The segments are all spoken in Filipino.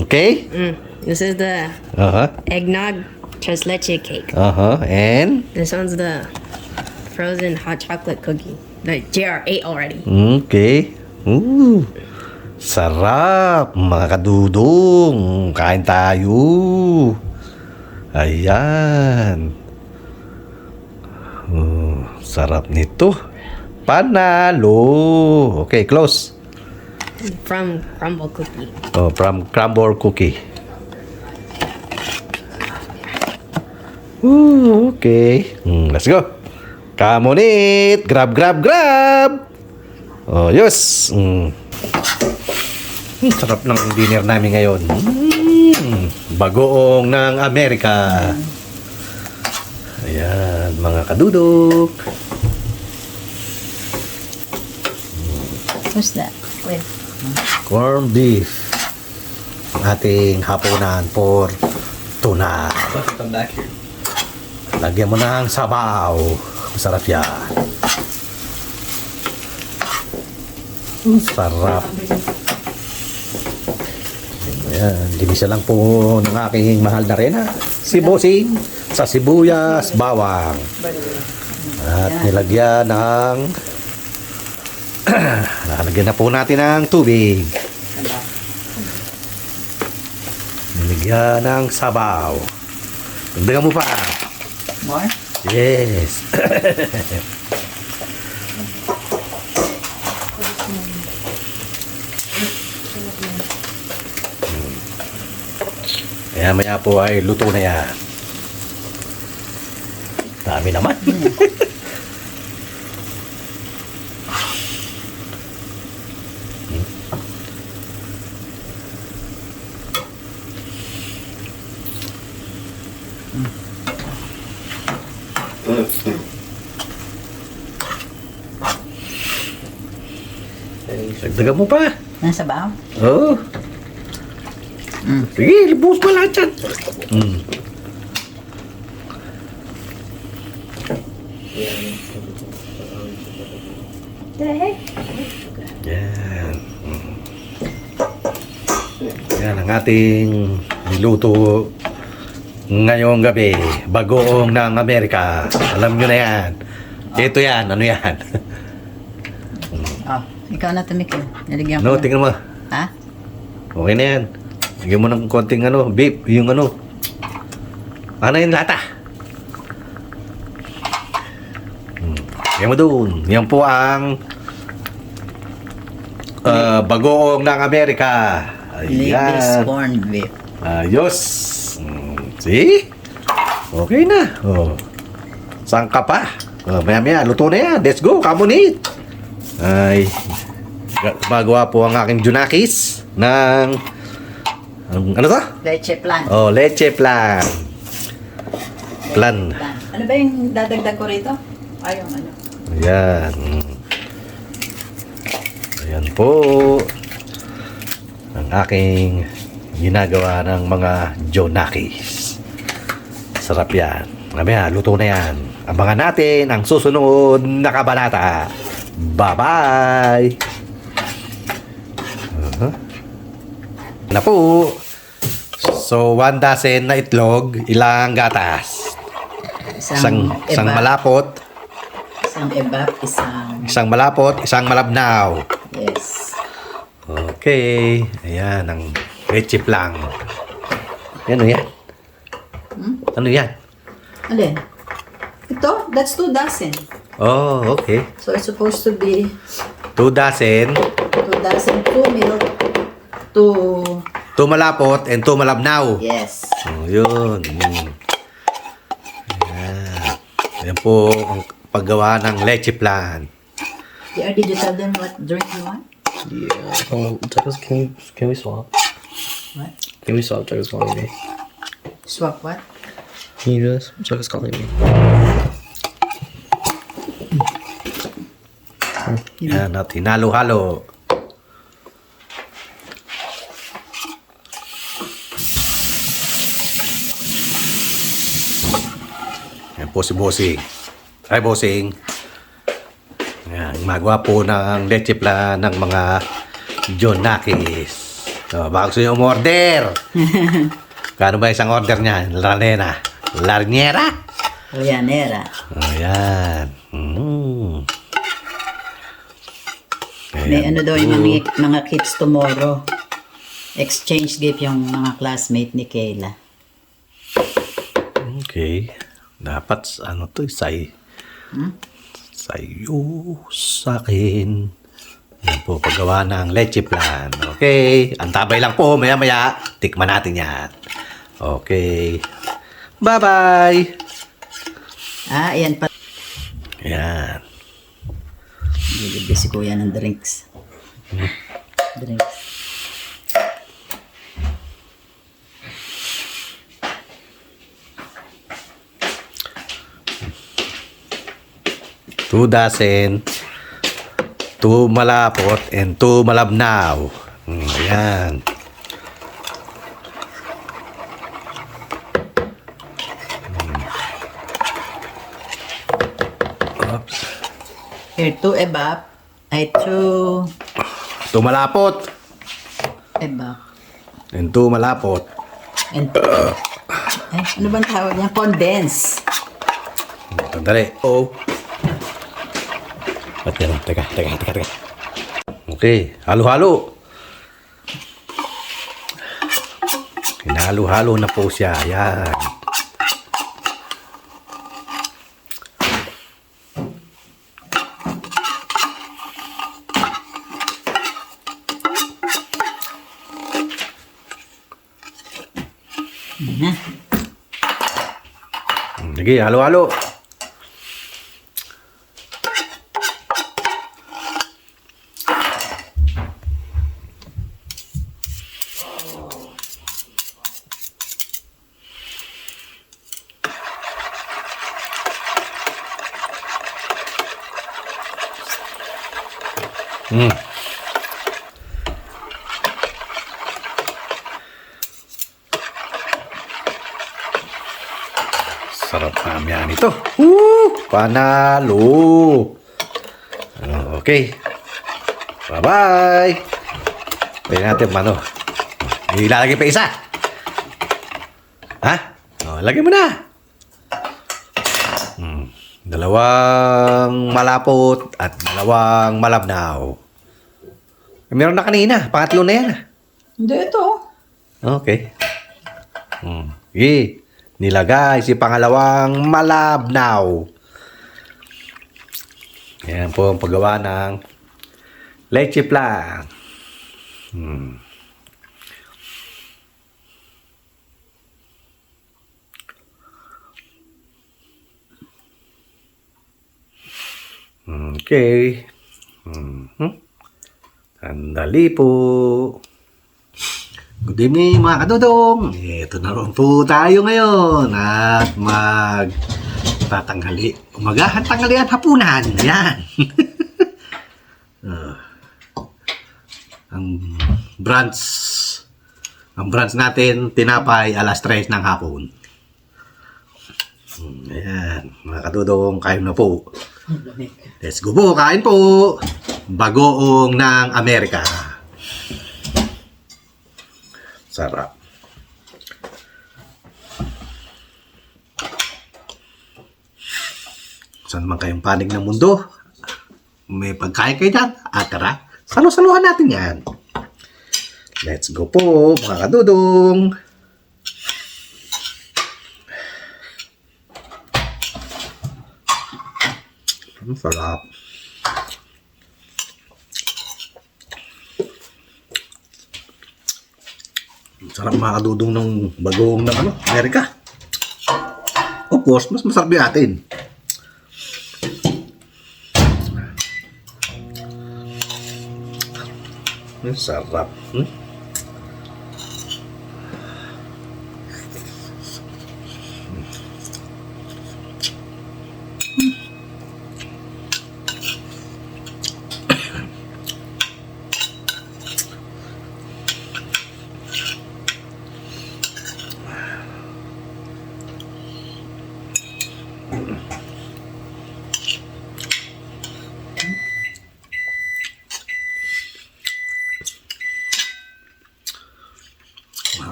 Okay? This is the eggnog tres leche cake. And? This one's the frozen hot chocolate cookie. The JR ate already. Okay. Ooh. Sarap, mga kadudong. Kain tayo. Ayan. Sarap nito. Panalo. Okay, close. From crumble cookie. Oh, from crumble cookie. Okay. Let's go. Come on it. Grab, grab, grab. Oh, yes. Sarap ng dinner namin ngayon. Bagoong ng Amerika. Ayan, mga kadudok. What's that? With Corned beef. Ating hapunan for tuna. Come back here. Lagyan mo ng sabaw. Masarap yan. Sarap. Ayan, ginisa lang po ng aking mahal na rena. Si Bossing sa sibuyas, bawang. At nilagyan ng nalagyan na po natin ng tubig. Nilagyan ng sabaw. Dagdagan mo pa. More? Yes. Ayan, maya po ay luto na yan. Dami naman. Dagdagan mo pa. Nasa baw? Oo. Sige, libos pa lahat yan. the heck? Yan. Yan ang ating niluto ngayong gabi. Bagoong ng Amerika. Alam nyo na yan. Ito yan. Ano yan? Oh, ikaw na tumikim. Naligyan No, ko. tingnan mo. Ha? Okay na yan. Lagyan mo ng konting beef. Yung ano. Ano yung lata? Lagyan mo doon. Yan po ang bagoong ng Amerika. Libis Ayan. corned beef. Ayos. See? Okay na. Oh. Saan ka pa? Maya-maya, luto na yan. Let's go. Come on eat. Ay, magawa po ang aking junakis ng ano to? Leche plan. Oh, leche plan. Plan. Ano ba yung dadagdag ko rito? Ay, yung ano. Ayan. Ayan po ang aking ginagawa ng mga junakis. Sarap yan. Mamaya, luto na yan. Abangan natin ang susunod na kabanata. Bye-bye! Na po. So, 1 dozen na itlog, ilang gatas? Isang malapot, Isang ebap, isang malapot, isang malabnaw. yes. Okay. Ayan, ang leche plan. Ano yan? Ano yan? Alin? Ito, that's 2 dozen. Oh, okay. So it's supposed to be 2 dozen, 2 dozen, 2 milk, 2, 2 malapot, and 2 malabnaw. yes. Oh, yun. Ayan. Ayan po ang paggawa ng leche plan. Yeah, did you tell them what drink you want? Yeah. Chuckles, can we swap? What? Can we swap? Chuckles calling me. Swap what? Can you do this? Chuckles calling me. Yan, at hinalo-halo. Yan po si Bossing. Hi, Bossing. Yan, magawa po ng leche plan ng mga Jonakis. Baka gusto nyo umorder. Kano ba isang order niya? Larniera? Rianera. Ayan. May ano daw yung mga kids tomorrow. Exchange gift yung mga classmate ni Kayla. Okay. Dapat, ano to, sa'yo, sa akin. Yan po, paggawa ng leche plan. Okay. Antabay lang po, maya-maya. Tikman natin yan. Okay. Bye-bye. Ayan pa. Ayan. Bibigyan si Kuya ng drinks. Drinks. Two dozen, two malapot, and two malabnaw. Ayan. Oops. Here, 2 ebap. Ay, 2 Two malapot, ebap. and two malapot. And ay, ano bang tawag niya? Condense. Sandali. Oh. Teka. Okay, halo-halo. Hinalo-halo na po siya. Ayan. Na. Sige, halo-halo. Sarap naman ito. Panalo. Okay. Bye-bye. Pwede natin ano. Ilalagay pa isa. Ha? Lagay mo na. Dalawang malapot at dalawang malabnaw. Meron na kanina. Pangatlo na yan. Hindi, ito. Okay. Okay. Nilagay si pangalawang malabnaw. Yan po ang paggawa ng leche plan. Okay. Sandali po. Good evening mga kadudong. Ito na rin po tayo ngayon at tatanghali. Umagahan, tanghalian, hapunan. Yan. Ang brunch natin, tinapay alas 3 ng hapon. Ayan, mga kadudong, kain na po. Let's go po, kain po. Bagoong ng Amerika. Sarap. Saan naman kayong panig ng mundo? May pagkain kayo dyan? Tara, salo-saluhan natin yan. Let's go po, mga kadudong. Ang sarap. Sarap mga kadudong ng bagoong ng Amerika. Of course, mas masarap yung atin. Ang sarap.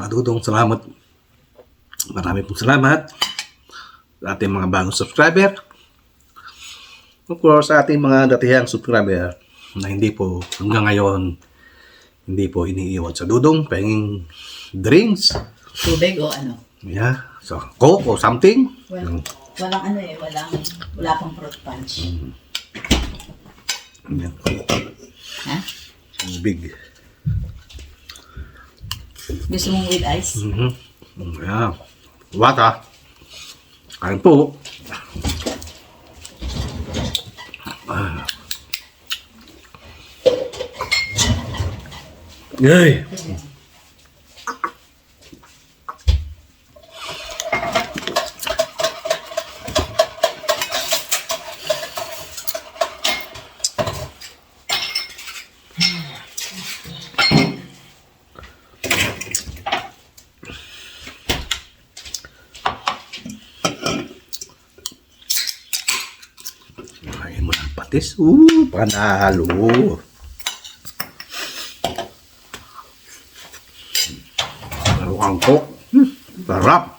Mga dudong, salamat. Marami pong salamat sa ating mga bagong subscriber. Of course, sa ating mga datihang subscriber na hindi po hanggang ngayon hindi po iniiwan sa dudong, pahinging drinks. Tubig o ano? Yeah. So, Coke or something. Walang ano eh, wala pang fruit punch. Yan. Ha? Big. Gusto mong with ice? Yeah. Wata. Kain po. Yay! Kain mo ng patis. Panalo. Ang Coke. Sarap.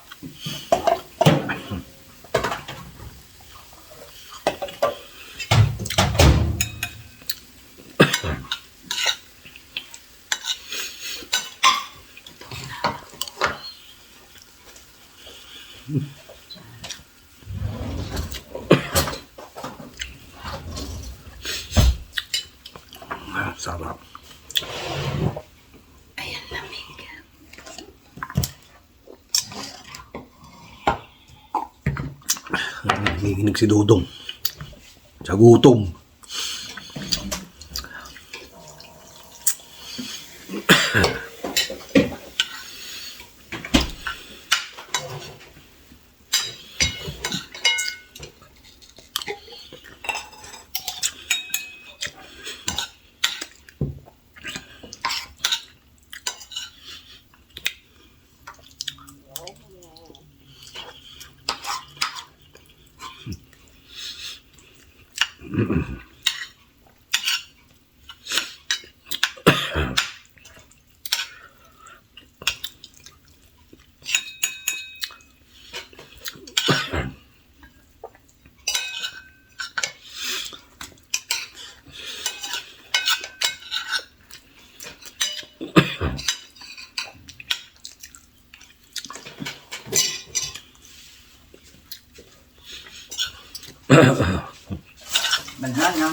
Sarap. Ayan, lamig. Nanginginig si Dudong. Sa gutom. Banana.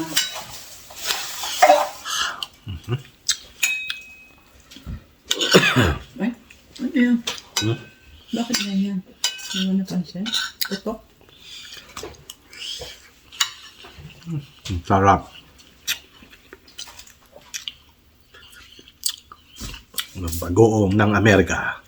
Ay, ano yan? Bakit ganyan? Hindi mo napansin? Ito? Sarap. Ng bagoong ng Amerika.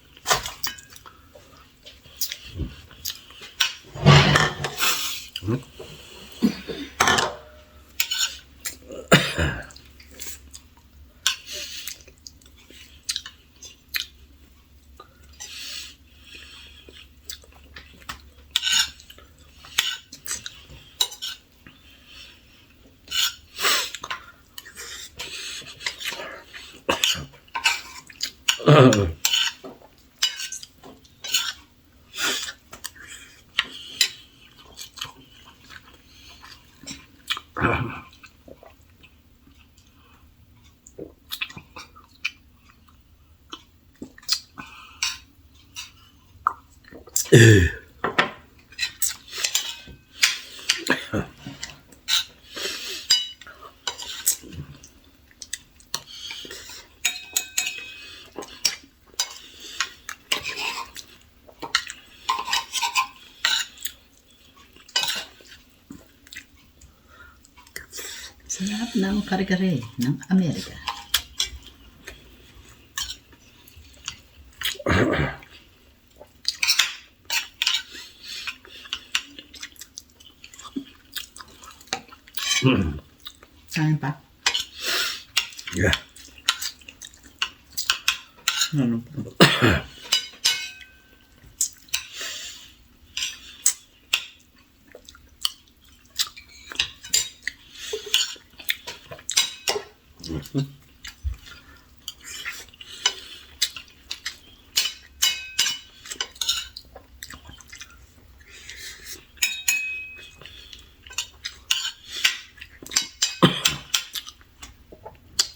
Sa lahat ng kare-kare ng Amerika. Kain pa? Yeah. Ano pa?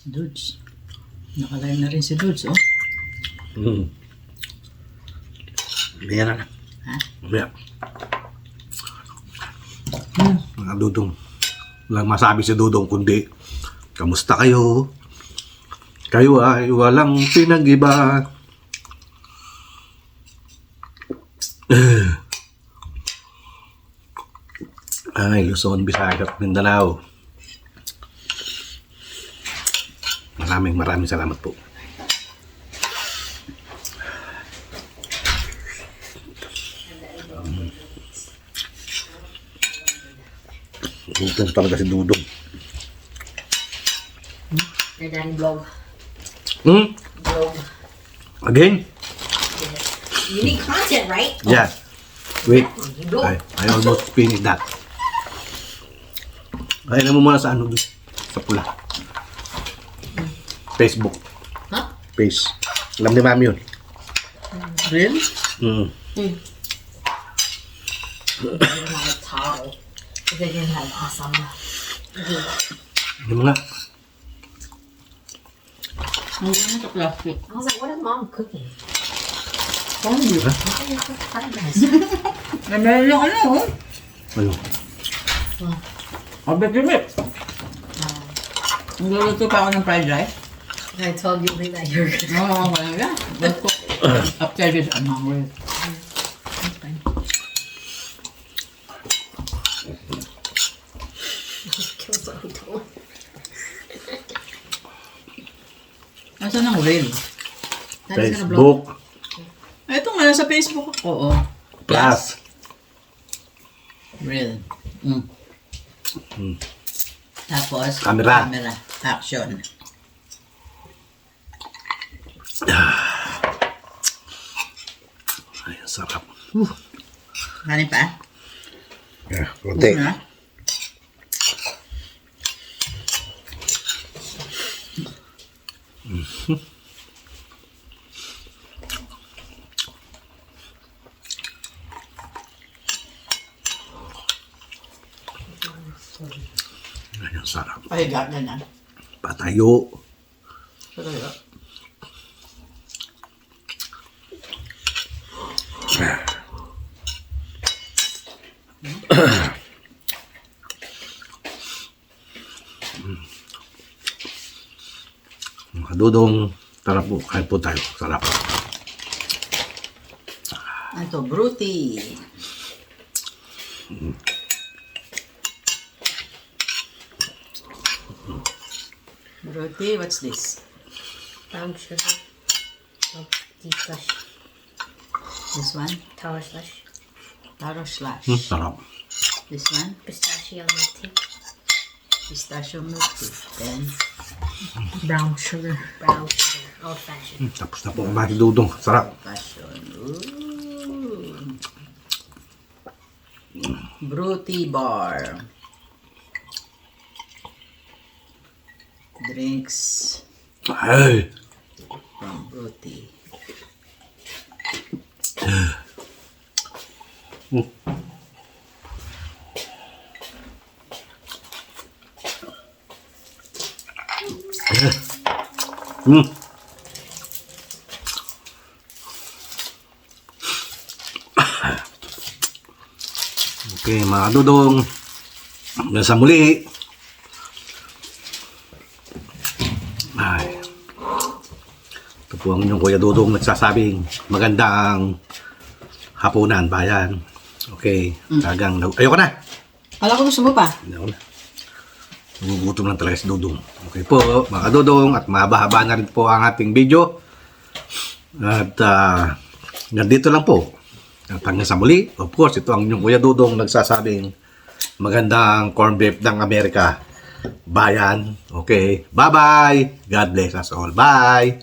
Dudes. Nakalive na rin si Dudes, oh. Mamaya na. Ha? Mamaya. Mga Dudong. Walang masabi si Dudong kundi, kamusta kayo? Kayo ay walang pinag-iba. Ay, Luzon, Visayas at Mindanao. Maraming salamat po. Gutom talaga si Dudong. And then vlog. Vlog. Again? You need content, right? Yeah. Wait. You don't. I almost finished that. Ay, mo muna sa ano doon. Sa pula. Facebook. Huh? Face. Alam ni Mami yun. Real? I didn't have a towel. Because I didn't have awesome. Yung mga. Ang ganda sa plastic. I was like, what is mom cooking? Paano yun? Why are you cooking fried rice? Meron yung ano, oh. Ano? Abet-ibet. Nagluluto pa ako ng fried rice. I told you that you're good. Oo, wala nga. Let's cook. After this, I'm hungry. That's fine. Kill something tall. Nasaan ang reel? That is gonna blow. Facebook. Ito nga, nasa Facebook ako. Oo. Plus. Reel. Tapos, Camera. Action. Ay, ang sarap. Kanin pa? Yeah, konti. Gusto na? Ay, ang sarap. Pahiga na na. Patayo. Talaga. Mga Dudong, tara po, kain po tayo. Sarap. Ito, Bruty. Bruty, what's this? Brown sugar. Oh, deep slush. This one? Tower slush. Taro slash. Sarap. This one? Pistachio milk tea. Pistachio milk tea. Then, Brown sugar. Brown sugar. Old fashioned. Tapos na po ang mga Dudong. Sarap. passion. Ooh. Bruty bar. Drinks Ay. from Bruty. Okay, mga Dudong. Hanggang sa muli. Ay. Ito po ang inyong Kuya Dudong nagsasabing magandang hapunan, bayan. Okay, tagang ayoko na. Kala ko gusto mo pa. Ayoko na. Nagugutom lang talaga si Dudong. Okay po, mga Dudong, at mahaba-haba na rin po ang ating video. At nandito lang po. At hanggang sa muli, of course, ito ang inyong Kuya Dudong nagsasabing magandang corned beef ng Amerika. Bayan. Okay. Bye-bye. God bless us all. Bye.